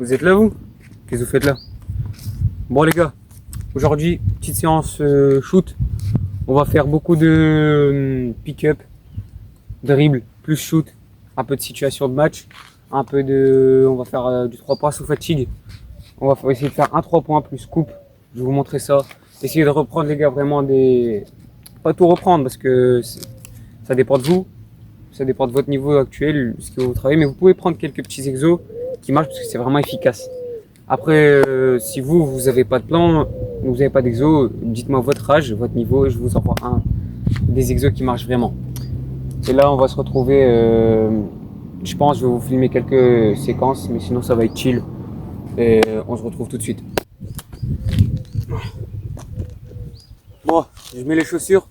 Vous êtes là, vous? Qu'est-ce que vous faites là? Bon, les gars, aujourd'hui, petite séance shoot. On va faire beaucoup de pick-up, dribble, plus shoot, un peu de situation de match, un peu de. On va faire du 3 points sous fatigue. On va essayer de faire un 3 points plus coupe. Je vais vous montrer ça. Essayez de reprendre, les gars, vraiment des. Pas tout reprendre parce que ça dépend de vous. Ça dépend de votre niveau actuel, ce que vous travaillez. Mais vous pouvez prendre quelques petits exos qui marchent parce que c'est vraiment efficace. Après, si vous n'avez pas de plan, vous n'avez pas d'exo, dites-moi votre âge, votre niveau et je vous envoie des exos qui marchent vraiment. Et là, on va se retrouver. Je pense je vais vous filmer quelques séquences, mais sinon ça va être chill. Et on se retrouve tout de suite. Bon, je mets les chaussures.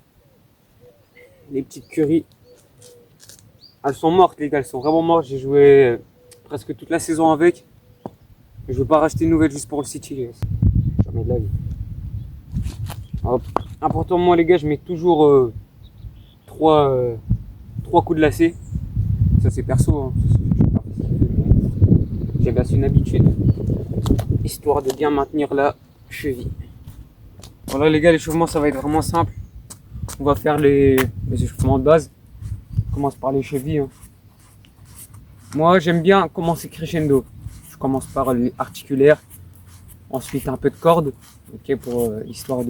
Les petites curries. Elles sont mortes, les gars, elles sont vraiment mortes. J'ai joué presque toute la saison avec. Je ne veux pas racheter une nouvelle juste pour le City, les gars. Jamais de la vie. Hop. Important, moi, les gars, je mets toujours 3 coups de lacet. Ça, c'est perso. Hein. J'ai bien une habitude. Histoire de bien maintenir la cheville. Voilà, les gars, l'échauffement, ça va être vraiment simple. On va faire les échauffements de base. On commence par les chevilles. Hein. Moi, j'aime bien commencer crescendo. Je commence par les articulaires. Ensuite, un peu de corde. Okay, pour histoire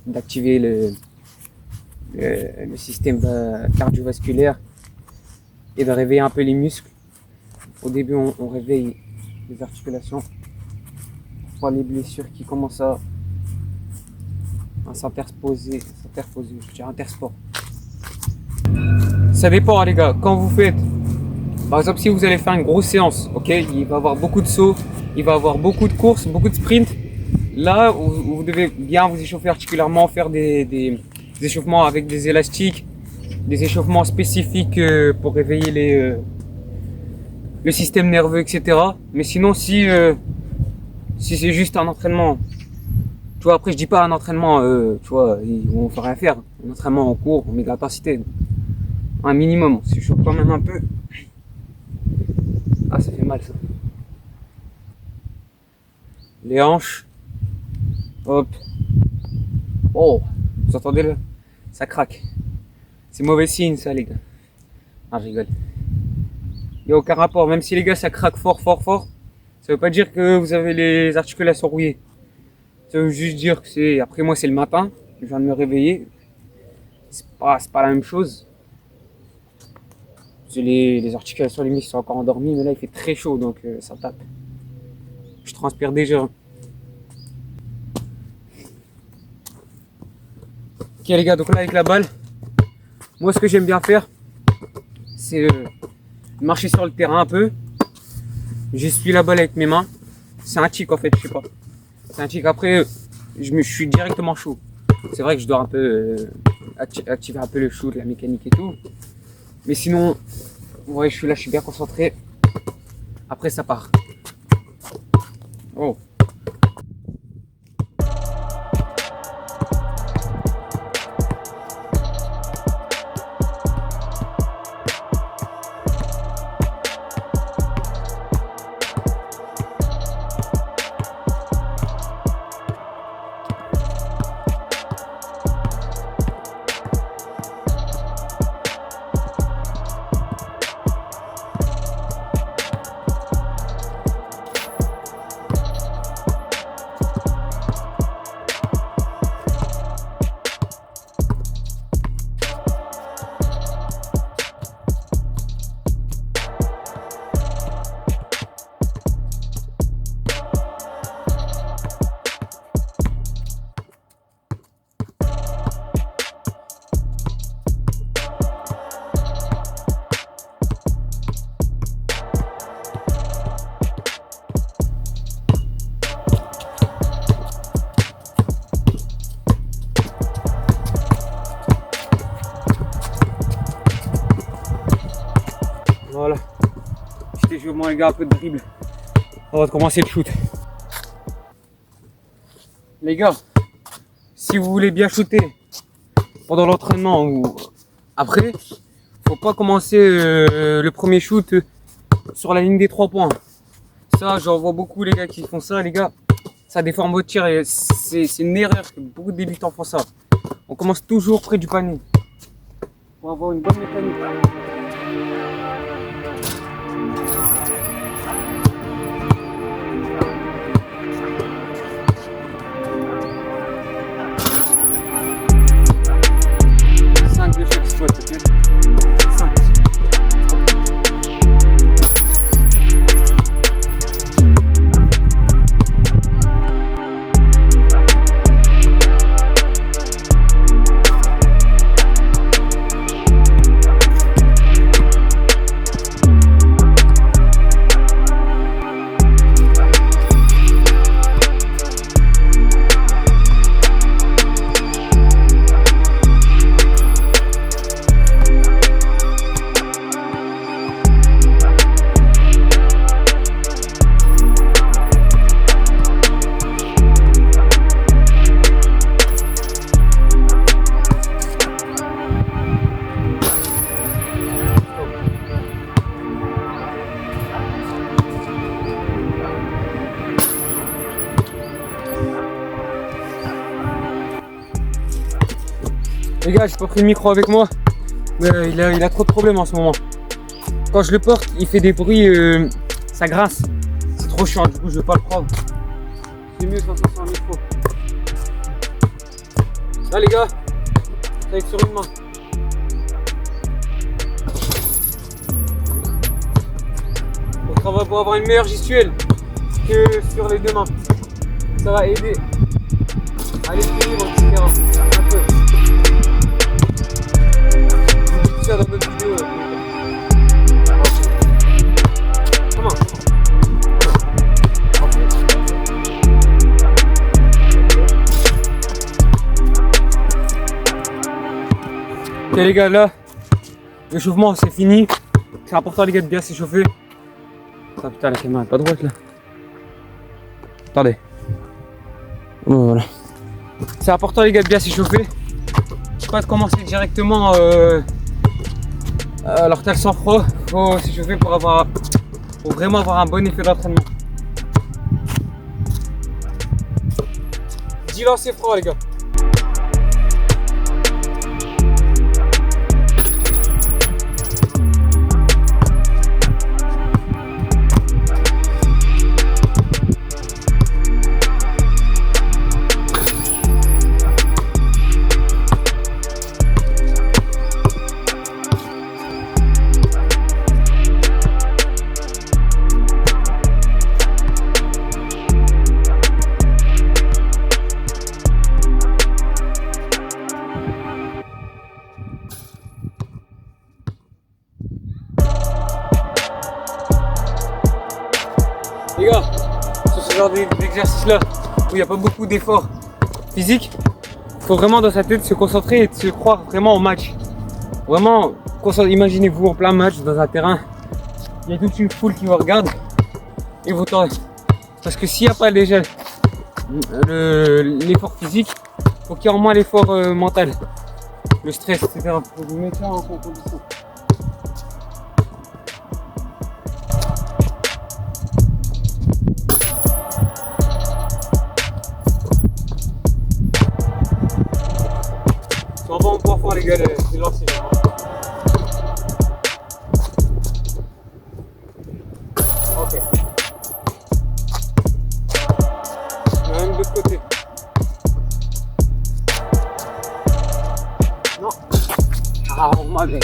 d'activer le système cardiovasculaire et de réveiller un peu les muscles. Au début, on réveille les articulations. Pour les blessures qui commencent à s'interposer, je dirais intersport. Ça dépend, les gars. Quand vous faites, par exemple, si vous allez faire une grosse séance, ok, il va y avoir beaucoup de sauts, il va y avoir beaucoup de courses, beaucoup de sprints. Là, vous devez bien vous échauffer articulairement, faire des échauffements avec des élastiques, des échauffements spécifiques pour réveiller le système nerveux, etc. Mais sinon, si c'est juste un entraînement, tu vois, après je dis pas un entraînement, tu vois, on ne fait rien faire. Un entraînement en cours, on met de l'intensité. Un minimum, on s'échauffe quand même un peu. Ah, ça fait mal ça. Les hanches. Hop. Oh, vous entendez là? Ça craque. C'est mauvais signe ça, les gars. Ah, je rigole. Il n'y a aucun rapport. Même si les gars ça craque fort, ça veut pas dire que vous avez les articulations rouillées. Ça veut juste dire que c'est. Après, moi, c'est le matin. Je viens de me réveiller. C'est pas la même chose. Les articulations, les muscles sont encore endormis. Mais là, il fait très chaud. Donc, ça tape. Je transpire déjà. Ok, les gars. Donc là, avec la balle. Moi, ce que j'aime bien faire, c'est marcher sur le terrain un peu. J'essuie la balle avec mes mains. C'est un tic en fait, je sais pas. C'est un tic. Après, je suis directement chaud. C'est vrai que je dois un peu activer un peu le shoot, la mécanique et tout. Mais sinon, ouais, je suis bien concentré. Après, ça part. Oh. Voilà. Je joue moi les gars un peu de dribble. On va commencer le shoot. Les gars, si vous voulez bien shooter pendant l'entraînement ou après, faut pas commencer le premier shoot sur la ligne des 3 points. Ça, j'en vois beaucoup les gars qui font ça, les gars. Ça déforme votre tir et c'est une erreur que beaucoup de débutants font ça. On commence toujours près du panier pour avoir une bonne mécanique. De chaque squat, ok? 5. Les gars, j'ai pas pris le micro avec moi. Il a trop de problèmes en ce moment. Quand je le porte, il fait des bruits, ça grince. C'est trop chiant, du coup je vais pas le prendre. C'est mieux sans un micro. Là les gars, ça va être sur une main. Pour avoir une meilleure gestuelle que sur les deux mains. Ça va aider à l'équilibre, etc. Un peu. Ça dans notre vidéo. Comment? Ok les gars, là, l'échauffement c'est fini. C'est important les gars de bien s'échauffer. Ah putain, la caméra est pas droite là. Attendez. Voilà. C'est important les gars de bien s'échauffer. Pas de commencer directement alors que t'as le sang froid, faut s'échauffer pour vraiment avoir un bon effet d'entraînement. 10 lancers froids les gars. Les gars, sur ce genre d'exercice là, où il n'y a pas beaucoup d'efforts physiques, il faut vraiment dans sa tête se concentrer et se croire vraiment au match. Vraiment, imaginez-vous en plein match dans un terrain, il y a toute une foule qui vous regarde et vous tendez. Parce que s'il n'y a pas déjà l'effort physique, il faut qu'il y ait en moins l'effort mental, le stress, etc. Pour vous mettre en condition. On va pouvoir faire les gars les lancers. Ok. Même de l'autre côté. Non. Ah, on m'a bien.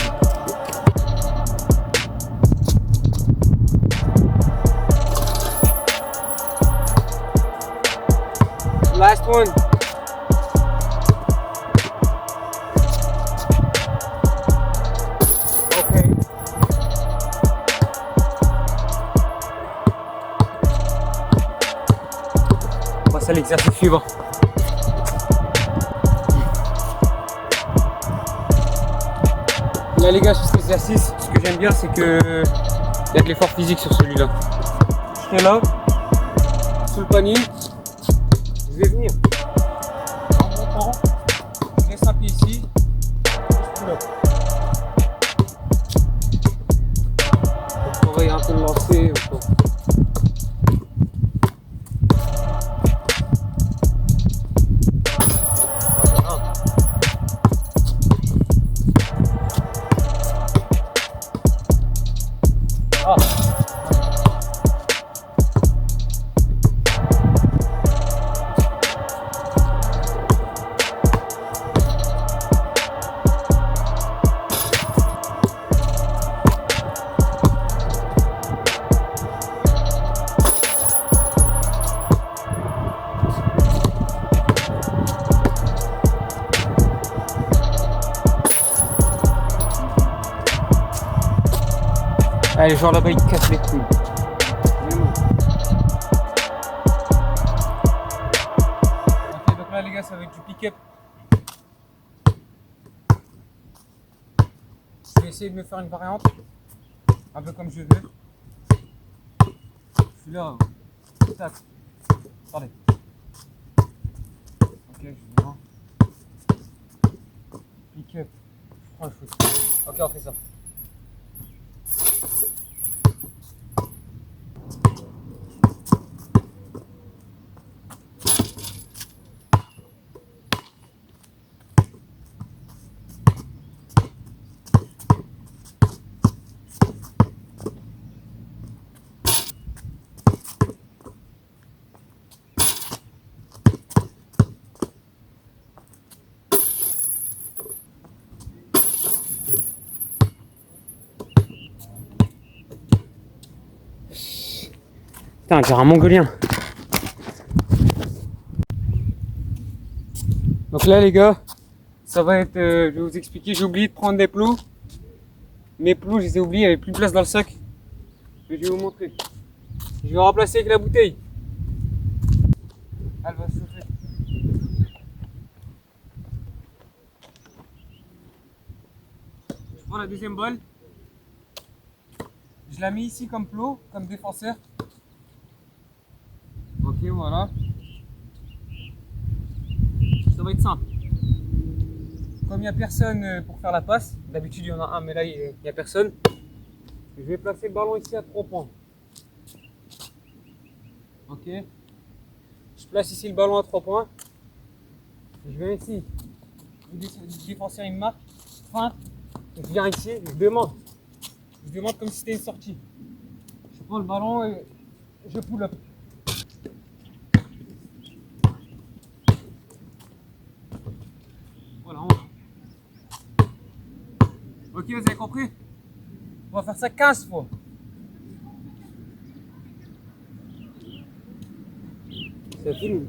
Last one. On passe à l'exercice suivant. Là les gars, sur cet exercice, ce que j'aime bien c'est que il y a de l'effort physique sur celui-là. Je serai là, sous le panier, je vais venir en montant, je laisse un pied ici, je pull up. Pour travailler un peu le lancer. Ah. Allez, genre là-bas, il te casse les couilles. Ok, donc là, les gars, ça va être du pick-up. Je vais essayer de me faire une variante, un peu comme je veux. Je suis là. Tac. Attendez. Ok, je viens. Pick-up. Je prends le foot. Ok, on fait ça. Putain, on dirait un mongolien. Donc là les gars, ça va être, je vais vous expliquer, j'ai oublié de prendre des plots. Mes plots, je les ai oubliés, il n'y avait plus de place dans le sac. Mais je vais vous montrer. Je vais remplacer avec la bouteille. Elle va se chauffer. Je prends la deuxième balle. Je la mets ici comme plot, comme défenseur. Ok, voilà. Ça va être simple. Comme il n'y a personne pour faire la passe, d'habitude il y en a un, mais là il n'y a personne. Je vais placer le ballon ici à 3 points. Ok. Je place ici le ballon à 3 points. Je viens ici. Le défenseur il me marque. Feinte. Je viens ici. Je demande. Je demande comme si c'était une sortie. Je prends le ballon et je pull up. Voilà. Ok, vous avez compris? On va faire ça 15 fois. Ça filme.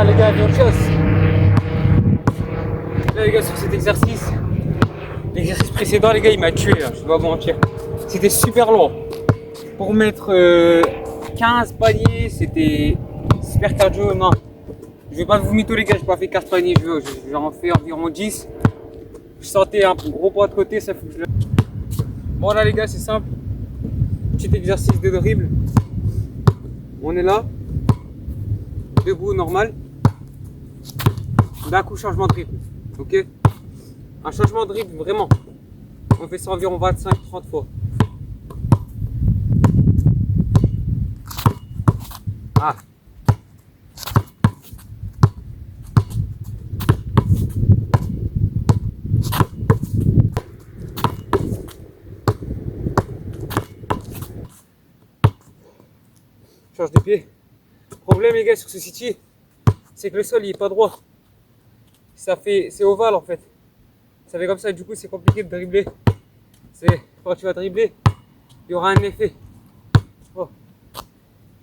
Les gars, il y a autre chose. Là, les gars, sur cet exercice, l'exercice précédent, les gars, il m'a tué, là, je dois vous mentir. C'était super long. Pour mettre 15 paniers, c'était super cardio. Non, je vais pas vous mytho, les gars, j'ai pas fait 15 paniers, j'en fais environ 10. Je sentais un gros poids de côté, ça fout. Bon, là, les gars, c'est simple. Petit exercice de dribble. On est là, debout, normal. D'un coup, changement de dribble. Ok? Un changement de dribble, vraiment. On fait ça environ 25-30 fois. Ah. Change de pied. problème, les gars, sur ce City, c'est que le sol, il est pas droit. C'est ovale, en fait. Ça fait comme ça, du coup, c'est compliqué de dribbler. Quand tu vas dribbler, il y aura un effet. Oh,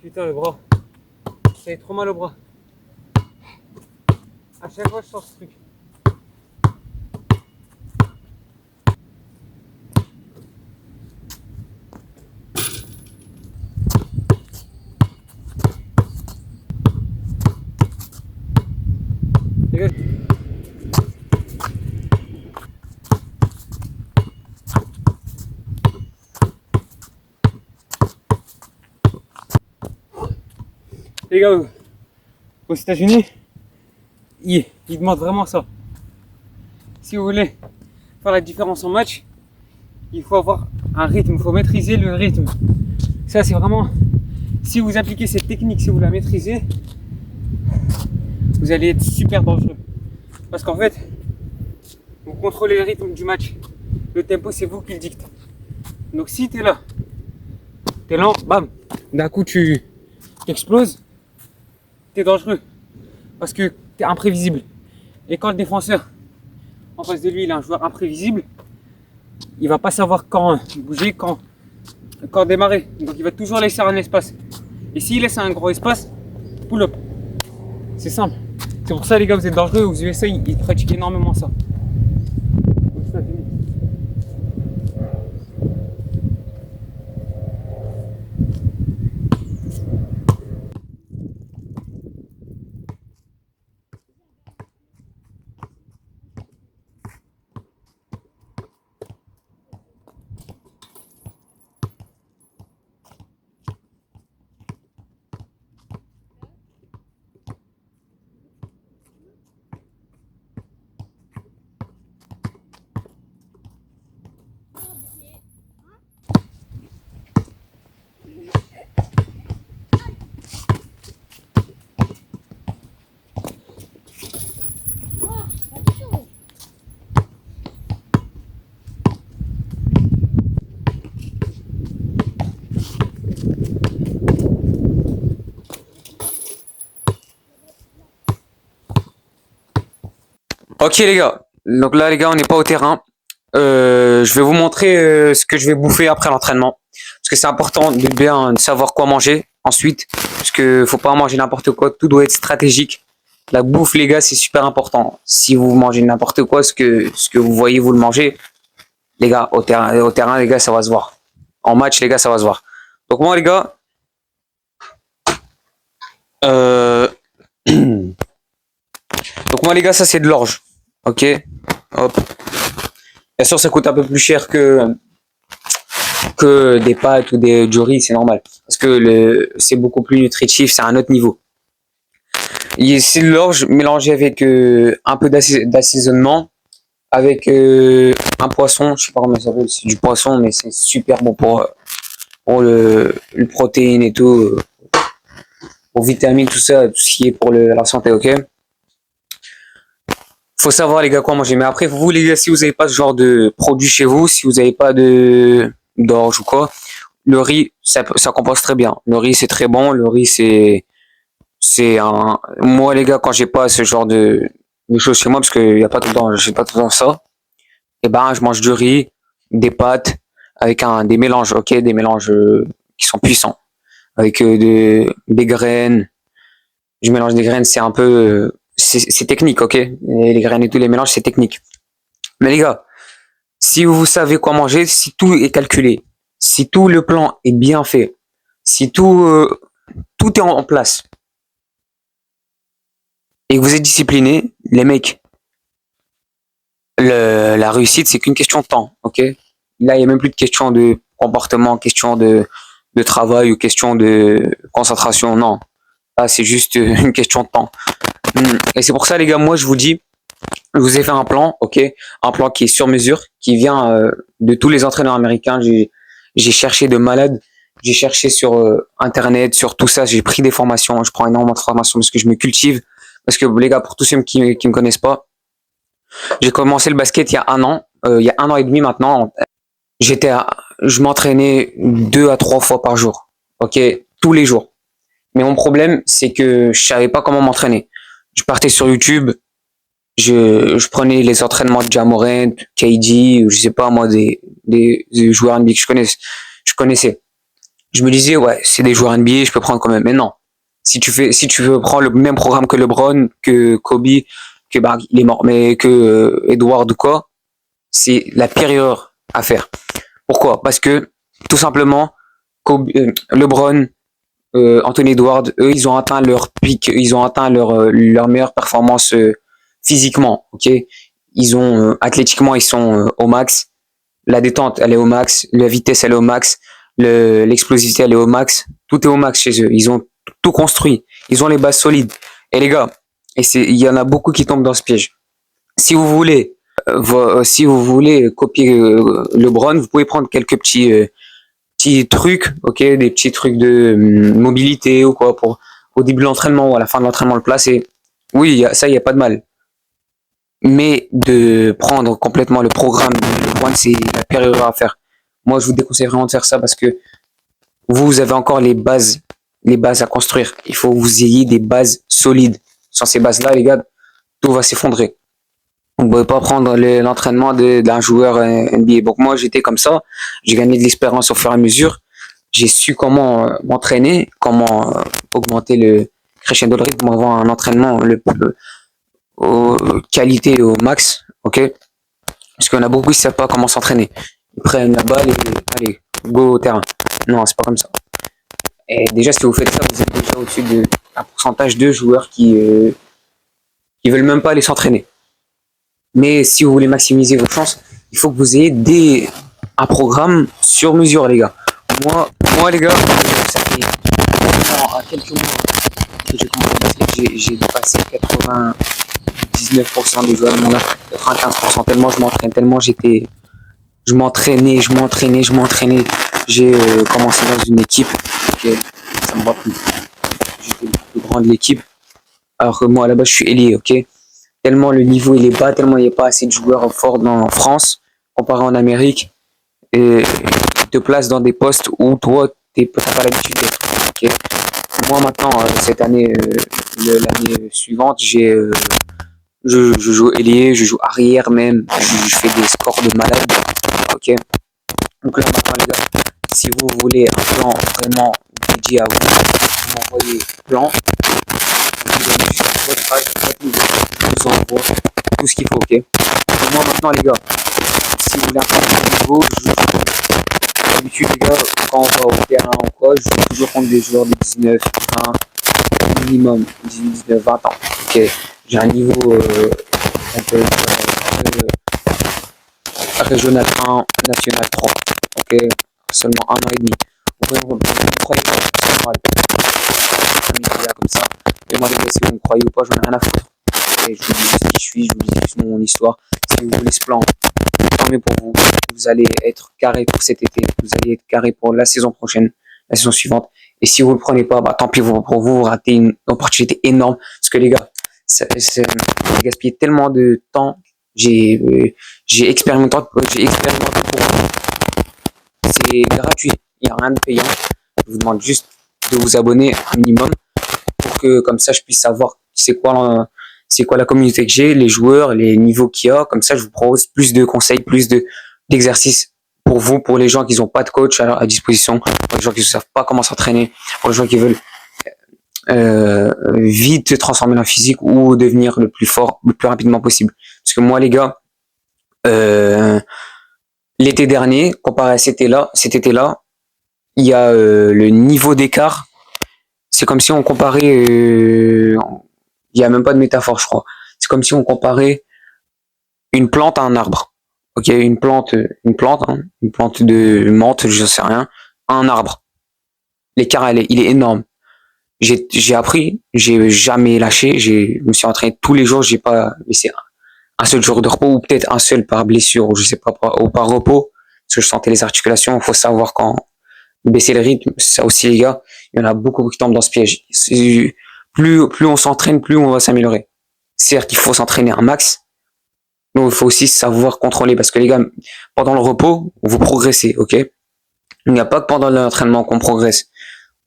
putain, le bras. Ça fait trop mal au bras. À chaque fois, je sors ce truc. Les gars, aux États-Unis, ils demandent vraiment ça. Si vous voulez faire la différence en match, il faut avoir un rythme, il faut maîtriser le rythme. Ça, c'est vraiment, si vous appliquez cette technique, si vous la maîtrisez, vous allez être super dangereux. Parce qu'en fait, vous contrôlez le rythme du match. Le tempo, c'est vous qui le dicte. Donc si t'es lent, bam, d'un coup tu exploses, t'es dangereux. Parce que t'es imprévisible. Et quand le défenseur en face de lui, il a un joueur imprévisible, il va pas savoir quand bouger, quand démarrer. Donc il va toujours laisser un espace. Et s'il laisse un gros espace, pull up. C'est simple. C'est pour ça les gars, vous êtes dangereux. Aux USA, ils pratiquent énormément ça. Ok les gars, donc là les gars on n'est pas au terrain. Je vais vous montrer ce que je vais bouffer après l'entraînement. Parce que c'est important de bien savoir quoi manger ensuite. Parce que faut pas manger n'importe quoi, tout doit être stratégique. La bouffe les gars c'est super important. Si vous mangez n'importe quoi, ce que vous voyez vous le mangez, les gars au terrain les gars ça va se voir. En match les gars ça va se voir. Donc moi les gars, donc moi les gars ça c'est de l'orge. Ok, hop. Bien sûr, ça coûte un peu plus cher que des pâtes ou du riz, c'est normal. Parce que c'est beaucoup plus nutritif, c'est un autre niveau. C'est de l'orge mélangé avec un peu d'assaisonnement, avec un poisson, je sais pas comment ça s'appelle, c'est du poisson, mais c'est super bon pour le protéine et tout, pour vitamines, tout ça, tout ce qui est pour la santé, ok? Faut savoir les gars quoi manger. Mais après vous les gars, si vous n'avez pas ce genre de produit chez vous, si vous n'avez pas d'orge ou quoi, le riz ça compose très bien. Le riz c'est très bon. Le riz moi les gars quand j'ai pas ce genre de choses chez moi parce que y a pas tout le temps, j'ai pas tout le temps ça. Et ben je mange du riz, des pâtes avec des mélanges, ok, des mélanges qui sont puissants avec des graines. Je mélange des graines, c'est un peu c'est technique, ok? Et les graines et tous les mélanges, c'est technique. Mais les gars, si vous savez quoi manger, si tout est calculé, si tout le plan est bien fait, si tout est en place, et que vous êtes discipliné, les mecs, la réussite, c'est qu'une question de temps, ok? Là, il n'y a même plus de question de comportement, question de travail ou question de concentration, non. Là, c'est juste une question de temps. Et c'est pour ça, les gars, moi, je vous dis, je vous ai fait un plan, ok, un plan qui est sur mesure, qui vient de tous les entraîneurs américains. J'ai cherché de malades, j'ai cherché sur internet, sur tout ça, j'ai pris des formations, je prends énormément de formations parce que je me cultive, parce que les gars, pour tous ceux qui me connaissent pas, j'ai commencé le basket il y a il y a 1 an et demi maintenant. Je m'entraînais 2 à 3 fois par jour, ok, tous les jours. Mais mon problème, c'est que je savais pas comment m'entraîner. Je partais sur YouTube, je prenais les entraînements de Jamorant, KD, ou je sais pas moi, des joueurs NBA que je connaissais. Je me disais, ouais, c'est des joueurs NBA, je peux prendre quand même. Mais non. Si tu veux prendre le même programme que LeBron, que Kobe, que bah, il est mort, mais que Edward ou quoi, c'est la pire erreur à faire. Pourquoi? Parce que, tout simplement, LeBron, Anthony Edwards, eux, ils ont atteint leur pic, ils ont atteint leur meilleure performance physiquement, ok. Ils ont athlétiquement, ils sont au max. La détente, elle est au max. La vitesse, elle est au max. L'explosivité, elle est au max. Tout est au max chez eux. Ils ont tout construit. Ils ont les bases solides. Et les gars, il y en a beaucoup qui tombent dans ce piège. Si vous voulez, si vous voulez copier LeBron, vous pouvez prendre quelques petits trucs, ok, des petits trucs de mobilité ou quoi pour au début de l'entraînement ou à la fin de l'entraînement le placer. Oui, ça, il y a pas de mal. Mais de prendre complètement le programme de LeBron, c'est la pire erreur à faire. Moi, je vous déconseille vraiment de faire ça parce que vous avez encore les bases à construire. Il faut que vous ayez des bases solides. Sans ces bases-là, les gars, tout va s'effondrer. Vous ne pouvez pas prendre l'entraînement d'un joueur NBA. Donc moi, j'étais comme ça. J'ai gagné de l'expérience au fur et à mesure. J'ai su comment m'entraîner, comment augmenter le crescendo de rythme pour avoir un entraînement aux qualité au max, ok. Parce qu'il y en a beaucoup qui ne savent pas comment s'entraîner. Ils prennent la balle et allez, go au terrain. Non, c'est pas comme ça. Et déjà, si vous faites ça, vous êtes déjà au-dessus d'un pourcentage de joueurs qui veulent même pas aller s'entraîner. Mais si vous voulez maximiser vos chances, il faut que vous ayez un programme sur mesure, les gars. Moi les gars, ça fait à quelques mois que j'ai commencé, j'ai dépassé 99% des joueurs de mon âge, 95%, tellement je m'entraîne, tellement je m'entraînais. J'ai commencé dans une équipe, okay, ça me va plus. J'étais le plus grand de l'équipe, alors que moi là-bas je suis ailier, ok. Tellement le niveau il est bas, tellement il n'y a pas assez de joueurs forts en France, comparé en Amérique, et ils te placent dans des postes où toi t'as pas l'habitude d'être. Okay. Moi maintenant, cette année, l'année suivante, je joue ailier, je joue arrière même, je fais des scores de malade. Ok. Donc là maintenant les gars, si vous voulez un plan vraiment dédié à vous, vous m'envoyez le plan, vous donnez juste votre âge, votre niveau, je vous envoie tout ce qu'il faut, ok. Et moi maintenant les gars, si vous voulez un plan niveau, je joue. D'habitude les gars, quand on va au terrain ou quoi, je joue toujours contre des joueurs de 19, 20, minimum 19, 20 ans. Ok. J'ai un niveau un peu régional 1, national 3. Ok, seulement 1 an et demi. Vous croyez pas, c'est normal. Comme ça. Et moi les gars, si vous me croyez ou pas, j'en ai rien à foutre. Et je vous dis juste qui je suis, je vous dis juste mon histoire. Si vous voulez ce plan, tant mieux pour vous. Vous allez être carré pour cet été. Vous allez être carré pour la saison prochaine, la saison suivante. Et si vous le prenez pas, bah tant pis pour vous, vous ratez une opportunité énorme. Parce que les gars, j'ai gaspillé tellement de temps. J'ai expérimenté pour vous. C'est gratuit, il n'y a rien de payant. Je vous demande juste de vous abonner un minimum pour que comme ça je puisse savoir c'est quoi la communauté que j'ai, les joueurs, les niveaux qu'il y a. Comme ça je vous propose plus de conseils, d'exercices pour vous, pour les gens qui n'ont pas de coach à disposition, pour les gens qui ne savent pas comment s'entraîner, pour les gens qui veulent vite transformer leur physique ou devenir le plus fort le plus rapidement possible. Parce que moi les gars, l'été dernier, comparé à cet été-là, il y a le niveau d'écart. C'est comme si on comparait, il y a même pas de métaphore, je crois. C'est comme si on comparait une plante à un arbre. Ok, une plante, une plante de menthe, je sais rien, à un arbre. L'écart, il est énorme. J'ai appris, j'ai jamais lâché, je me suis entraîné tous les jours, j'ai pas laissé un seul jour de repos ou peut-être un seul par blessure ou je sais pas, ou par repos, parce que je sentais les articulations. Il faut savoir quand baisser le rythme, ça aussi les gars, il y en a beaucoup qui tombent dans ce piège. Plus on s'entraîne, plus on va s'améliorer. Certes, il faut s'entraîner un max, mais il faut aussi savoir contrôler parce que les gars, pendant le repos, vous progressez, ok? Il n'y a pas que pendant l'entraînement qu'on progresse.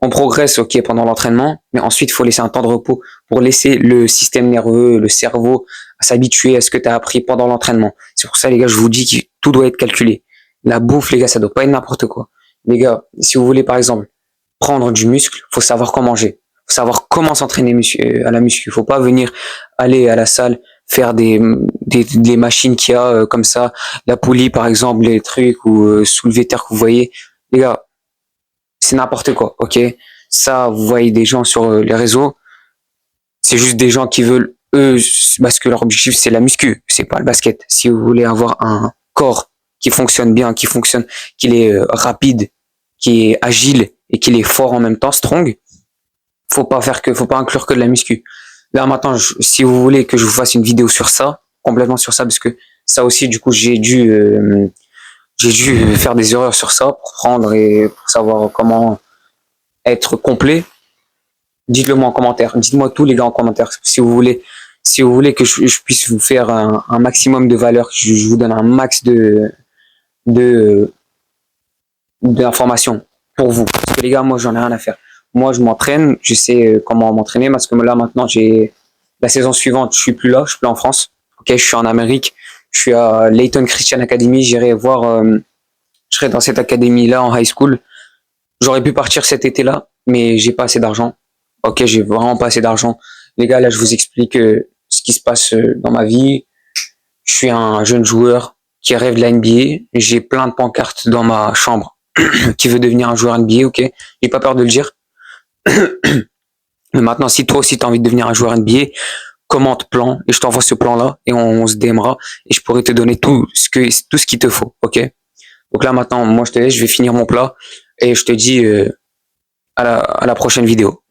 On progresse, ok, pendant l'entraînement, mais ensuite, il faut laisser un temps de repos pour laisser le système nerveux, le cerveau s'habituer à ce que tu as appris pendant l'entraînement. C'est pour ça, les gars, je vous dis que tout doit être calculé. La bouffe, les gars, ça doit pas être n'importe quoi. Les gars, si vous voulez, par exemple, prendre du muscle, faut savoir quoi manger. Faut savoir comment s'entraîner à la muscu. Faut pas venir aller à la salle, faire des machines qu'il y a comme ça, la poulie, par exemple, les trucs, ou soulever terre que vous voyez. Les gars, c'est n'importe quoi, ok? Ça, vous voyez des gens sur les réseaux, c'est juste des gens qui veulent, eux, parce que leur objectif, c'est la muscu, c'est pas le basket. Si vous voulez avoir un corps qui fonctionne bien, qu'il est rapide, qui est agile et qu'il est fort en même temps, strong, faut pas inclure que de la muscu. Là, maintenant, si vous voulez que je vous fasse une vidéo sur ça, complètement sur ça, parce que ça aussi, du coup, j'ai dû faire des erreurs sur ça pour prendre et pour savoir comment être complet. Dites-le moi en commentaire. Dites-moi tous les gars en commentaire si vous voulez que je puisse vous faire un maximum de valeur, que je vous donne un max de d'informations pour vous. Parce que les gars, moi j'en ai rien à faire. Moi je m'entraîne, je sais comment m'entraîner parce que là maintenant j'ai la saison suivante, je suis plus là, je suis plus en France. Ok, je suis en Amérique, je suis à Layton Christian Academy, j'irai voir, je serai dans cette académie là en high school. J'aurais pu partir cet été là, mais j'ai pas assez d'argent. Ok, j'ai vraiment pas assez d'argent. Les gars, là je vous explique ce qui se passe dans ma vie. Je suis un jeune joueur qui rêve de la NBA. J'ai plein de pancartes dans ma chambre qui veut devenir un joueur NBA, ok. J'ai pas peur de le dire. Mais maintenant, si toi aussi t'as envie de devenir un joueur NBA, commente plan et je t'envoie ce plan-là et on se DMera et je pourrai te donner tout ce qu'il te faut, ok. Donc là maintenant, moi je te laisse, je vais finir mon plat et je te dis à la prochaine vidéo.